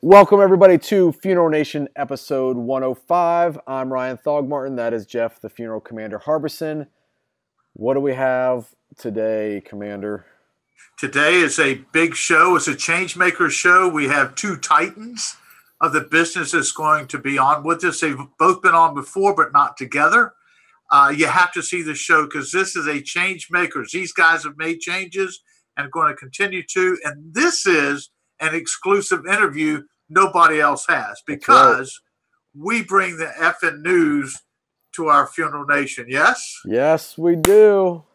Welcome, everybody, to Funeral Nation episode 105. I'm Ryan Thogmartin. That is Jeff, the Funeral Commander Harbison. What do we have today, Commander? Today is a big show. It's a Changemaker show. We have two titans of the business that's going to be on with us. They've both been on before, but not together. You have to see the show because this is a Changemakers. These guys have made changes and are going to continue to. And this is an exclusive interview nobody else has because we bring the effing news to our Funeral Nation. Yes? Yes, we do.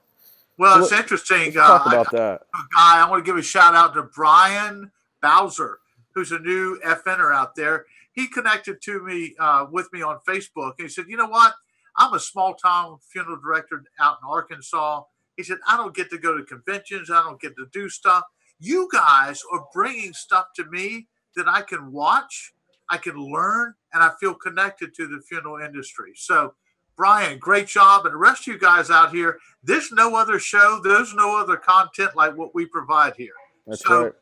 Well, it's interesting. Let's talk about that. I want to give a shout out to Brian Bowser, who's a new FNer out there. He connected to me with me on Facebook. And he said, you know what? I'm a small-town funeral director out in Arkansas. He said, I don't get to go to conventions. I don't get to do stuff. You guys are bringing stuff to me that I can watch, I can learn, and I feel connected to the funeral industry. So, Brian, great job. And the rest of you guys out here, there's no other show, there's no other content like what we provide here. That's right.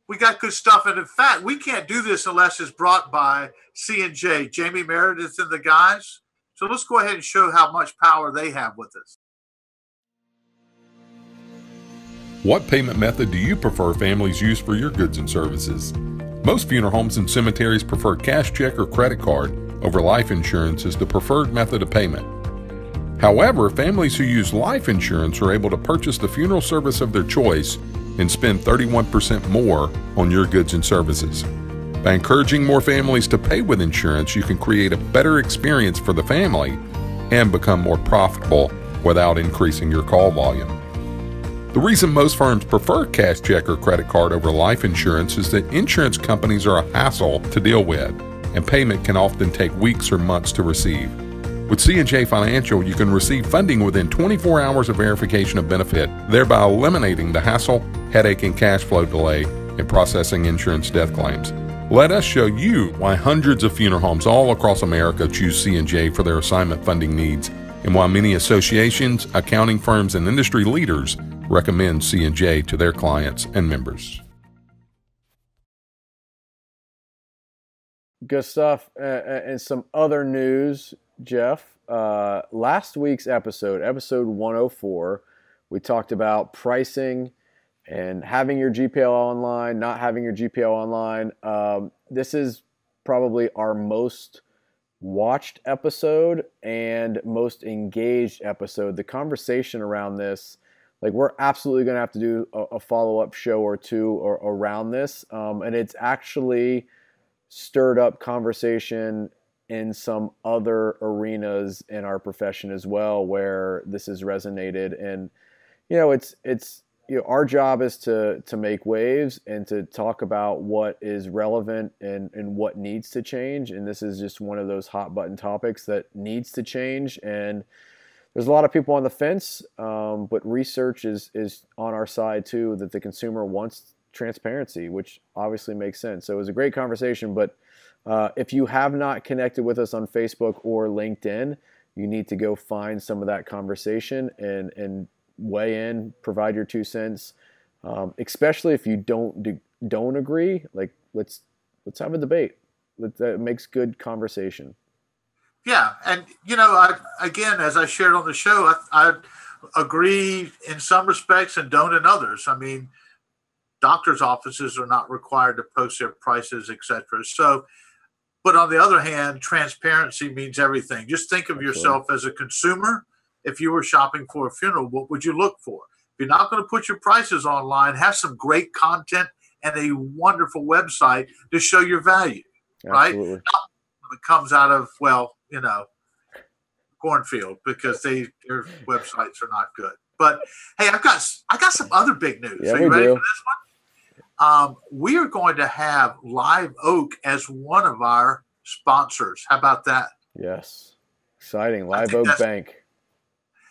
We got good stuff. And in fact, we can't do this unless it's brought by C&J, Jamie Meredith and the guys. So let's go ahead and show how much power they have with us. What payment method do you prefer families use for your goods and services? Most funeral homes and cemeteries prefer cash check or credit card over life insurance as the preferred method of payment. However, families who use life insurance are able to purchase the funeral service of their choice and spend 31% more on your goods and services. By encouraging more families to pay with insurance, you can create a better experience for the family and become more profitable without increasing your call volume. The reason most firms prefer cash check or credit card over life insurance is that insurance companies are a hassle to deal with, and payment can often take weeks or months to receive. With C&J Financial, you can receive funding within 24 hours of verification of benefit, thereby eliminating the hassle, headache, and cash flow delay in processing insurance death claims. Let us show you why hundreds of funeral homes all across America choose C&J for their assignment funding needs, and why many associations, accounting firms, and industry leaders recommend C&J to their clients and members. Good stuff. And some other news, Jeff. Last week's episode 104, we talked about pricing and having your GPL online, not having your GPL online. This is probably our most watched episode and most engaged episode. The conversation around this, like, we're absolutely going to have to do a follow-up show or two around this. And it's actually stirred up conversation in some other arenas in our profession as well, where this has resonated. And, you know, it's our job is to make waves and to talk about what is relevant and what needs to change. And this is just one of those hot button topics that needs to change. And there's a lot of people on the fence, but research is on our side too, that the consumer wants transparency, which obviously makes sense. So it was a great conversation, but if you have not connected with us on Facebook or LinkedIn, you need to go find some of that conversation and weigh in, provide your 2 cents, especially if you don't agree. Like, let's have a debate. That makes good conversation. Yeah, and you know, again, as I shared on the show, I agree in some respects and don't in others. I mean, doctors' offices are not required to post their prices, etc. So, but on the other hand, transparency means everything. Just think of yourself as a consumer. If you were shopping for a funeral, what would you look for? If you're not going to put your prices online, have some great content and a wonderful website to show your value, right? Not it comes out of, well, you know, cornfield, because their websites are not good. But hey, I got some other big news. Yeah, are you ready for this one? We are going to have Live Oak as one of our sponsors. How about that? Yes, exciting. Live Oak Bank.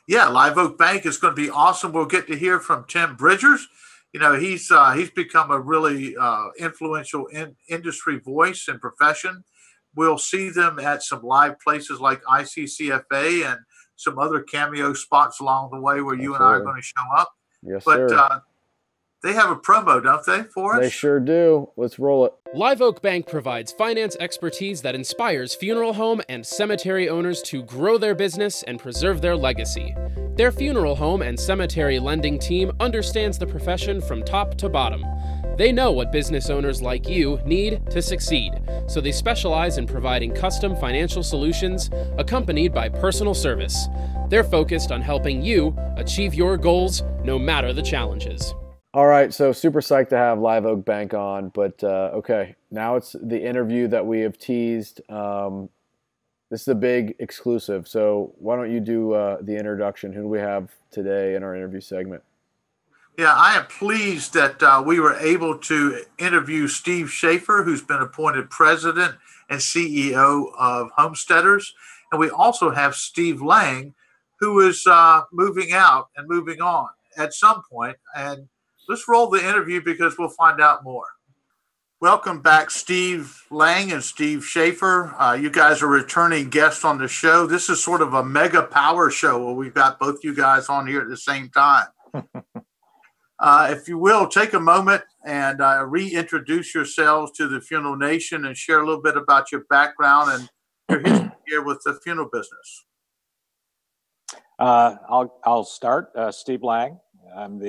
Yeah, Live Oak Bank is going to be awesome. We'll get to hear from Tim Bridgers. You know, he's become a really influential industry voice and profession. We'll see them at some live places like ICCFA and some other cameo spots along the way where you and I are going to show up. Yes, but sir. They have a promo, don't they, for us? They sure do. Let's roll it. Live Oak Bank provides finance expertise that inspires funeral home and cemetery owners to grow their business and preserve their legacy. Their funeral home and cemetery lending team understands the profession from top to bottom. They know what business owners like you need to succeed, so they specialize in providing custom financial solutions accompanied by personal service. They're focused on helping you achieve your goals, no matter the challenges. All right, so super psyched to have Live Oak Bank on, but okay, now it's the interview that we have teased. This is a big exclusive, so why don't you do the introduction? Who do we have today in our interview segment? Yeah, I am pleased that we were able to interview Steve Schaefer, who's been appointed president and CEO of Homesteaders. And we also have Steve Lang, who is moving out and moving on at some point. And let's roll the interview because we'll find out more. Welcome back, Steve Lang and Steve Schaefer. You guys are returning guests on the show. This is sort of a mega power show where we've got both you guys on here at the same time. If you will, take a moment and reintroduce yourselves to the Funeral Nation and share a little bit about your background and your history here with the funeral business. I'll start. Steve Lang. I'm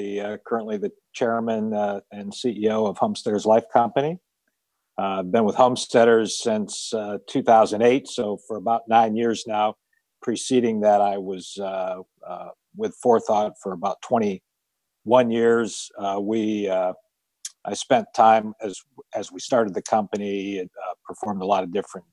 currently the chairman and CEO of Homesteaders Life Company. I've been with Homesteaders since 2008, so for about 9 years now. Preceding that, I was with Forethought for about 21 years. I spent time as we started the company, performed a lot of different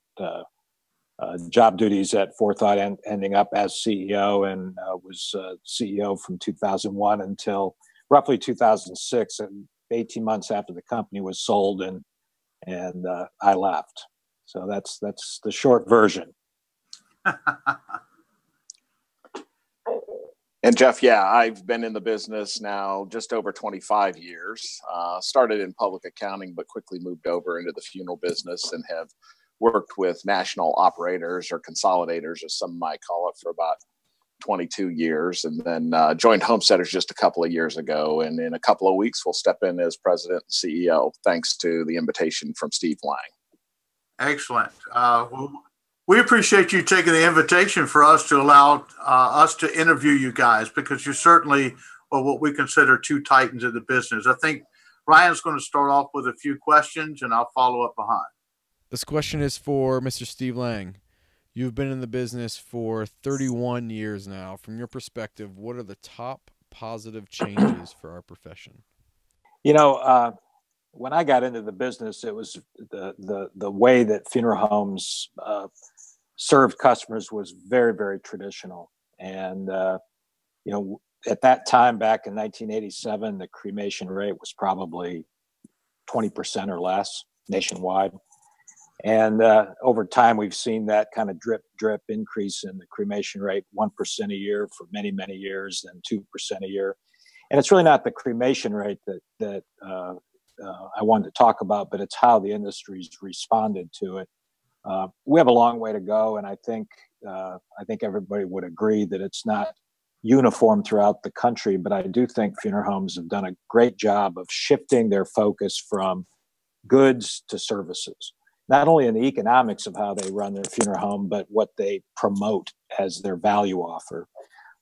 job duties at Forethought, and ending up as CEO, and was CEO from 2001 until roughly 2006, and 18 months after the company was sold, and I left. So that's the short version. And Jeff, yeah, I've been in the business now just over 25 years. Started in public accounting, but quickly moved over into the funeral business and have worked with national operators or consolidators, as some might call it, for about 22 years, and then joined Homesteaders just a couple of years ago. And in a couple of weeks, we'll step in as president and CEO, thanks to the invitation from Steve Lang. Excellent. Well, we appreciate you taking the invitation for us to allow us to interview you guys, because you're certainly what we consider two titans of the business. I think Ryan's going to start off with a few questions, and I'll follow up behind. This question is for Mr. Steve Lang. You've been in the business for 31 years now. From your perspective, what are the top positive changes for our profession? You know, when I got into the business, it was the way that funeral homes served customers was very, very traditional. And, you know, at that time, back in 1987, the cremation rate was probably 20% or less nationwide. And over time, we've seen that kind of drip increase in the cremation rate, 1% a year for many, many years, then 2% a year. And it's really not the cremation rate that I wanted to talk about, but it's how the industry's responded to it. We have a long way to go, and I think everybody would agree that it's not uniform throughout the country, but I do think funeral homes have done a great job of shifting their focus from goods to services. Not only in the economics of how they run their funeral home, but what they promote as their value offer.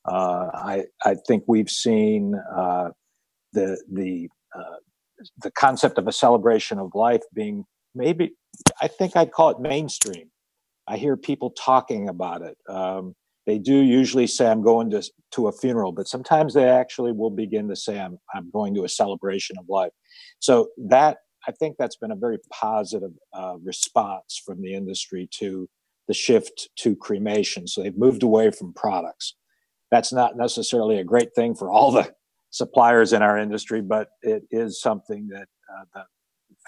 I think we've seen the concept of a celebration of life being maybe, I think I'd call it mainstream. I hear people talking about it. They do usually say, I'm going to a funeral, but sometimes they actually will begin to say, I'm going to a celebration of life. So I think that's been a very positive response from the industry to the shift to cremation. So they've moved away from products. That's not necessarily a great thing for all the suppliers in our industry, but it is something that the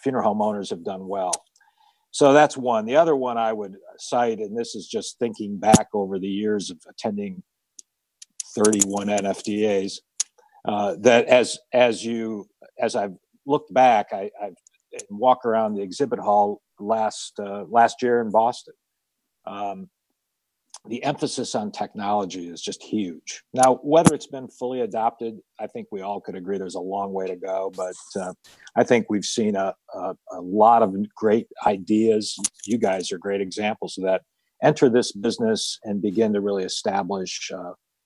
funeral home owners have done well. So that's one. The other one I would cite, and this is just thinking back over the years of attending 31 NFDAs, that as I've looked back, I've walk around the exhibit hall last year in Boston. the emphasis on technology is just huge. Now, whether it's been fully adopted, I think we all could agree there's a long way to go, but I think we've seen a lot of great ideas. You guys are great examples of that. Enter this business and begin to really establish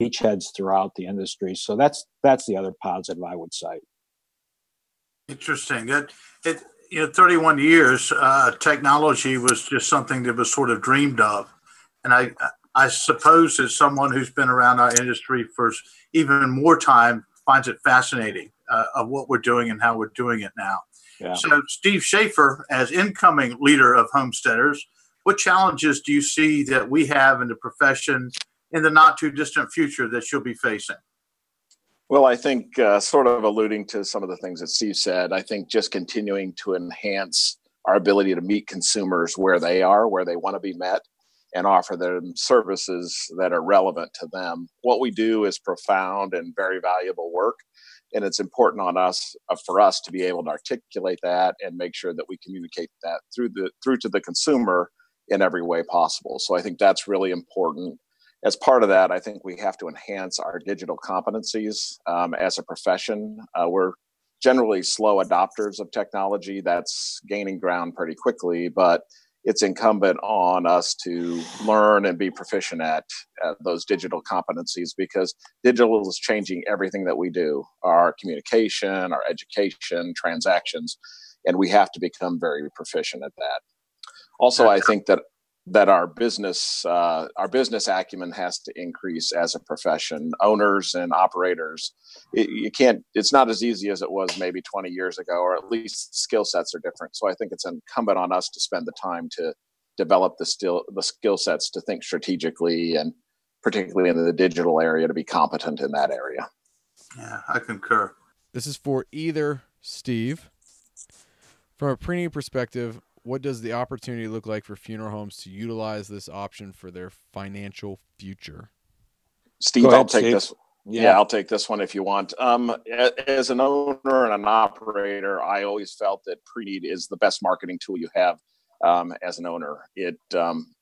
beachheads throughout the industry. So that's the other positive I would cite. Interesting. 31 years, technology was just something that was sort of dreamed of. And I suppose as someone who's been around our industry for even more time finds it fascinating of what we're doing and how we're doing it now. Yeah. So Steve Schaefer, as incoming leader of Homesteaders, what challenges do you see that we have in the profession in the not too distant future that you'll be facing? Well, I think sort of alluding to some of the things that Steve said, I think just continuing to enhance our ability to meet consumers where they are, where they want to be met, and offer them services that are relevant to them. What we do is profound and very valuable work, and it's important for us to be able to articulate that and make sure that we communicate that through to the consumer in every way possible. So I think that's really important. As part of that, I think we have to enhance our digital competencies as a profession. We're generally slow adopters of technology. That's gaining ground pretty quickly, but it's incumbent on us to learn and be proficient at those digital competencies, because digital is changing everything that we do, our communication, our education, transactions, and we have to become very proficient at that. Also, I think that our business acumen has to increase as a profession. Owners and operators, it's not as easy as it was maybe 20 years ago, or at least skill sets are different. So I think it's incumbent on us to spend the time to develop the skill sets to think strategically, and particularly in the digital area, to be competent in that area. Yeah, I concur. This is for either Steve. From a pre-need perspective, what does the opportunity look like for funeral homes to utilize this option for their financial future? Steve, I'll take this. Yeah, I'll take this one if you want. As an owner and an operator, I always felt that pre-need is the best marketing tool you have as an owner. It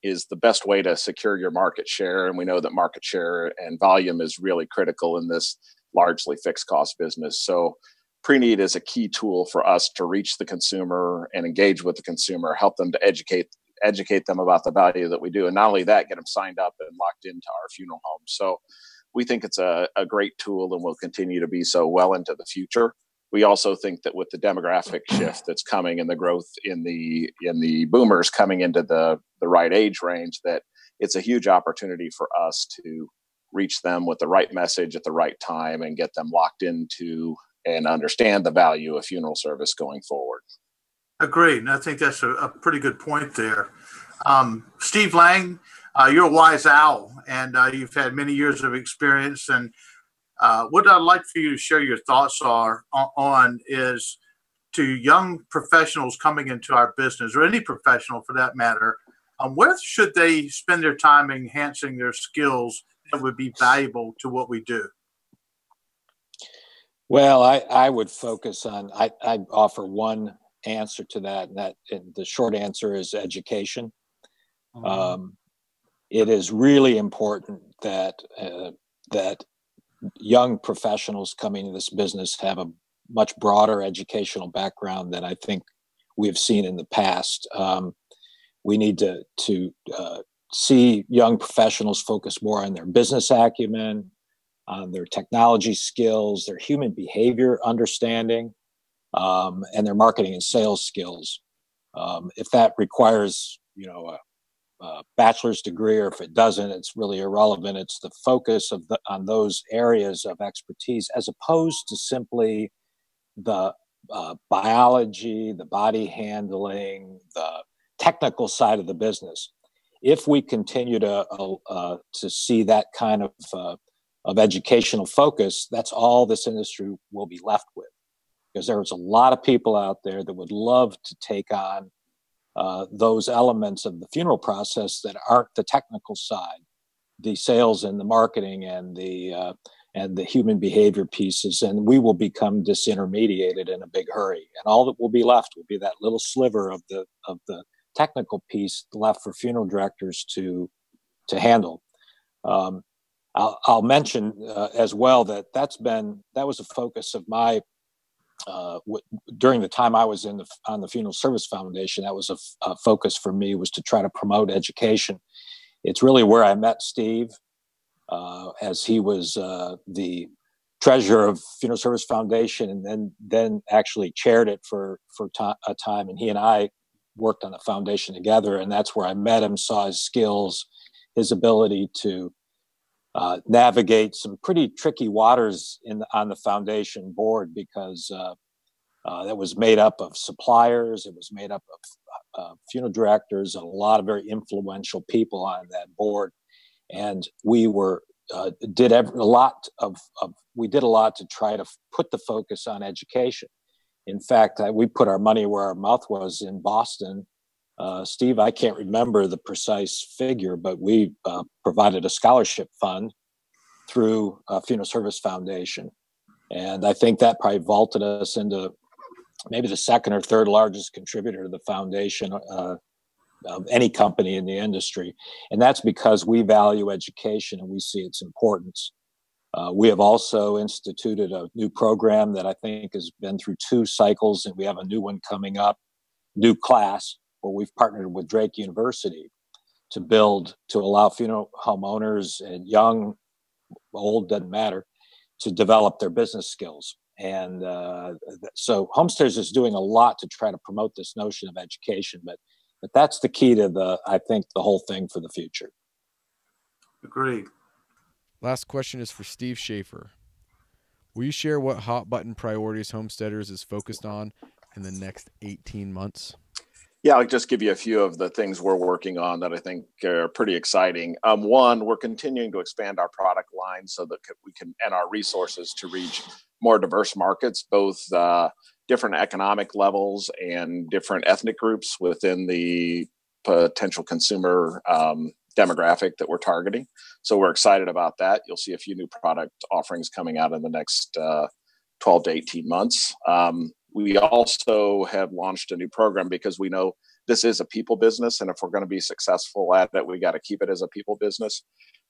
is the best way to secure your market share, and we know that market share and volume is really critical in this largely fixed cost business. So pre-need is a key tool for us to reach the consumer and engage with the consumer, help them to educate them about the value that we do. And not only that, get them signed up and locked into our funeral home. So we think it's a great tool and will continue to be so well into the future. We also think that with the demographic shift that's coming and the growth in the boomers coming into the right age range, that it's a huge opportunity for us to reach them with the right message at the right time and get them locked into and understand the value of funeral service going forward. Agreed. And I think that's a pretty good point there. Steve Lang, you're a wise owl, and you've had many years of experience. And what I'd like for you to share your thoughts on is to young professionals coming into our business, or any professional for that matter, where should they spend their time enhancing their skills that would be valuable to what we do? Well, I would focus on, I'd offer one answer to that, and the short answer is education. Mm-hmm. It is really important that young professionals coming to this business have a much broader educational background than I think we have seen in the past. We need to see young professionals focus more on their business acumen, on their technology skills, their human behavior understanding, and their marketing and sales skills. If that requires, a bachelor's degree, or if it doesn't, it's really irrelevant. It's the focus on those areas of expertise, as opposed to simply the biology, the body handling, the technical side of the business. If we continue to see that kind of educational focus, that's all this industry will be left with. Because there's a lot of people out there that would love to take on those elements of the funeral process that aren't the technical side, the sales and the marketing and the human behavior pieces, and we will become disintermediated in a big hurry. And all that will be left will be that little sliver of the technical piece left for funeral directors to to handle. I'll mention as well that that was a focus of my during the time I was on the Funeral Service Foundation. That was a focus for me, was to try to promote education. It's really where I met Steve, as he was the treasurer of Funeral Service Foundation, and then actually chaired it for a time. And he and I worked on the foundation together, and that's where I met him, saw his skills, his ability to navigate some pretty tricky waters on the foundation board, because that was made up of suppliers, it was made up of funeral directors, and a lot of very influential people on that board. And we did a lot to try to put the focus on education. In fact, we put our money where our mouth was in Boston. Steve, I can't remember the precise figure, but we provided a scholarship fund through Funeral Service Foundation. And I think that probably vaulted us into maybe the second or third largest contributor to the foundation of any company in the industry. And that's because we value education and we see its importance. We have also instituted a new program that I think has been through 2 cycles, and we have a new one coming up, new class, where we've partnered with Drake University to allow funeral home owners, and young, old, doesn't matter, to develop their business skills. And so Homesteaders is doing a lot to try to promote this notion of education, but that's the key to I think the whole thing for the future. Agreed. Last question is for Steve Schaefer. Will you share what hot button priorities Homesteaders is focused on in the next 18 months? Yeah, I'll just give you a few of the things we're working on that I think are pretty exciting. One, we're continuing to expand our product line so that we can, and our resources to reach more diverse markets, both different economic levels and different ethnic groups within the potential consumer demographic that we're targeting. So we're excited about that. You'll see a few new product offerings coming out in the next 12 to 18 months. We also have launched a new program because we know this is a people business, and if we're going to be successful at it, we got to keep it as a people business.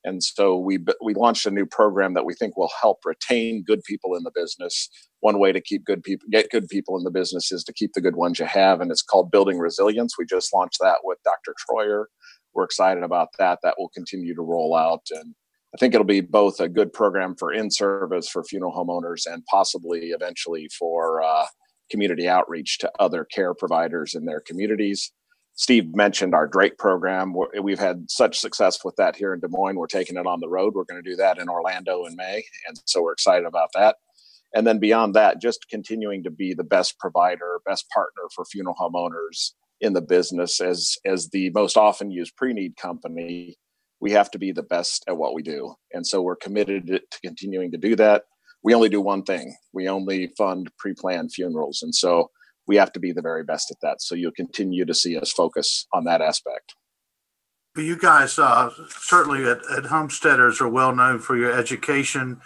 And so we launched a new program that we think will help retain good people in the business. One way to get good people in the business is to keep the good ones you have, and it's called Building Resilience. We just launched that with Dr. Troyer. We're excited about that. That will continue to roll out, and I think it'll be both a good program for in-service for funeral homeowners and possibly eventually for community outreach to other care providers in their communities. Steve mentioned our Drake program. We've had such success with that here in Des Moines. We're taking it on the road. We're going to do that in Orlando in May. And so we're excited about that. And then beyond that, just continuing to be the best provider, best partner for funeral homeowners in the business. As the most often used pre-need company, we have to be the best at what we do. And so we're committed to continuing to do that. We only do one thing. We only fund pre-planned funerals. And so we have to be the very best at that. So you'll continue to see us focus on that aspect. But you guys certainly at Homesteaders are well known for your education,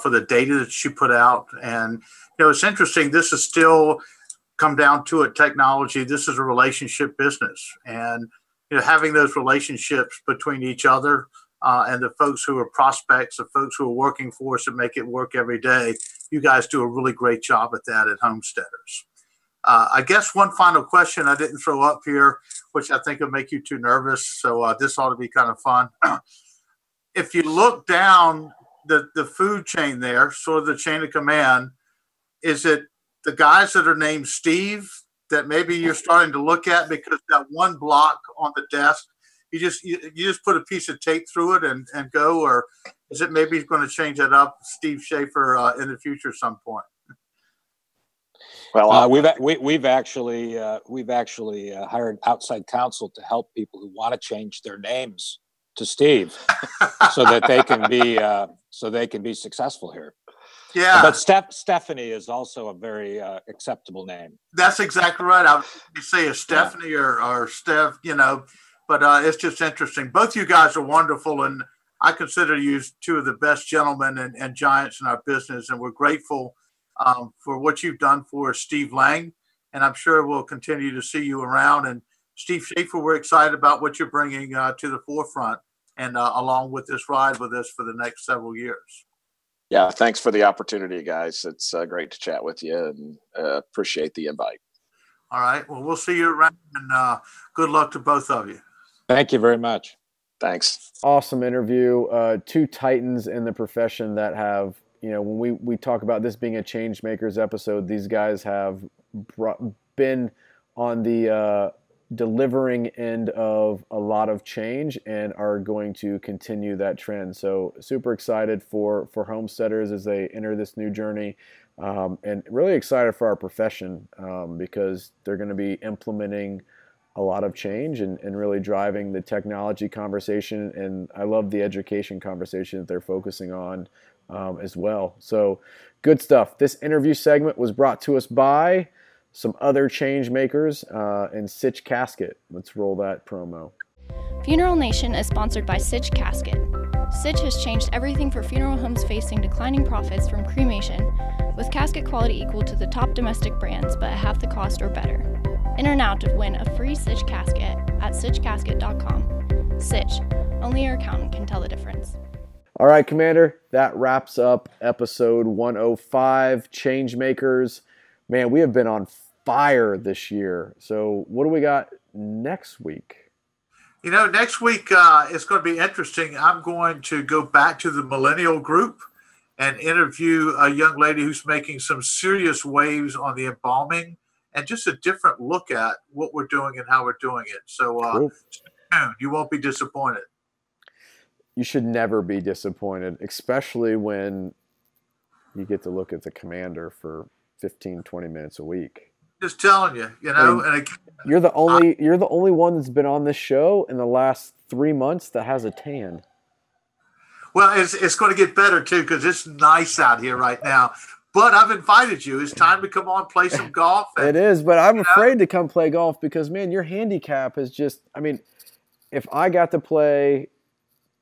for the data that you put out. And, it's interesting. This is still come down to a technology. This is a relationship business. And, having those relationships between each other and the folks who are prospects, the folks who are working for us and make it work every day, you guys do a really great job at that at Homesteaders. I guess one final question I didn't throw up here, which I think will make you too nervous. So this ought to be kind of fun. If you look down the food chain there, sort of the chain of command, is it the guys that are named Steve that maybe you're starting to look at because that one block on the desk, you just put a piece of tape through it and go, or is it maybe going to change that up, Steve Schaefer, in the future at some point? Well, we've actually hired outside counsel to help people who want to change their names to Steve, so that they can be successful here. Yeah, but Stephanie is also a very acceptable name. That's exactly right. I would say a Stephanie or Steph, but it's just interesting. Both you guys are wonderful, and I consider you two of the best gentlemen and giants in our business, and we're grateful for what you've done for Steve Lang, and I'm sure we'll continue to see you around. And Steve Schaefer, we're excited about what you're bringing to the forefront and along with this ride with us for the next several years. Yeah, thanks for the opportunity, guys. It's great to chat with you, and appreciate the invite. All right. Well, we'll see you around, and good luck to both of you. Thank you very much. Thanks. Awesome interview. Two titans in the profession that have, when we talk about this being a change makers episode, these guys have been on the delivering end of a lot of change and are going to continue that trend. So super excited for homesteaders as they enter this new journey, and really excited for our profession because they're going to be implementing a lot of change and really driving the technology conversation. And I love the education conversation that they're focusing on as well. So good stuff. This interview segment was brought to us by some other change makers and Sitch Casket. Let's roll that promo. Funeral Nation is sponsored by Sitch Casket. Sitch has changed everything for funeral homes facing declining profits from cremation, with casket quality equal to the top domestic brands but at half the cost or better. Enter now to win a free Sitch Casket at sitchcasket.com. Sitch, only your accountant can tell the difference. All right, Commander, that wraps up episode 105, Change Makers. Man, we have been on fire this year. So what do we got next week? Next week it's going to be interesting. I'm going to go back to the millennial group and interview a young lady who's making some serious waves on the embalming and just a different look at what we're doing and how we're doing it. So Cool. Stay tuned. You won't be disappointed. You should never be disappointed, especially when you get to look at the commander for 15, 20 minutes a week. Just telling you, and again, you're the only one that's been on this show in the last 3 months that has a tan. Well, it's going to get better too because it's nice out here right now. But I've invited you. It's time to come on, play some golf. It is, but I'm afraid to come play golf because, man, your handicap is just, if I got to play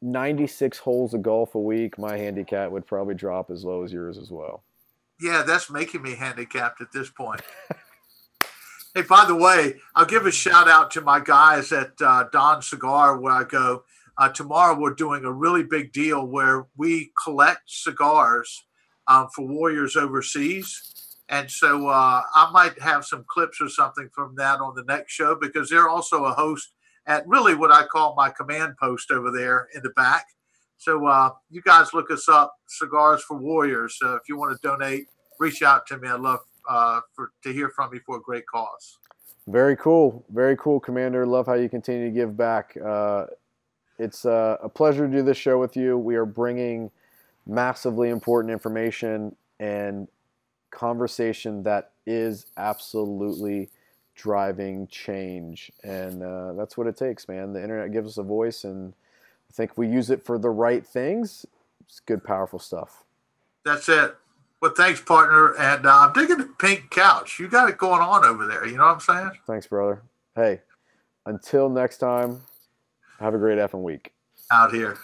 96 holes of golf a week, my handicap would probably drop as low as yours as well. Yeah, that's making me handicapped at this point. Hey, by the way, I'll give a shout out to my guys at Don Cigar where I go. Tomorrow we're doing a really big deal where we collect cigars for warriors overseas. And so I might have some clips or something from that on the next show because they're also a host at really what I call my command post over there in the back. So you guys look us up, Cigars for Warriors. If you want to donate, reach out to me. I'd love to hear from you for a great cause. Very cool. Very cool, Commander. Love how you continue to give back. It's a pleasure to do this show with you. We are bringing massively important information and conversation that is absolutely driving change. And that's what it takes, man. The internet gives us a voice, and I think if we use it for the right things, it's good, powerful stuff. That's it. Well, thanks, partner. And I'm digging the pink couch. You got it going on over there. You know what I'm saying? Thanks, brother. Hey, until next time, have a great effing week. Out here.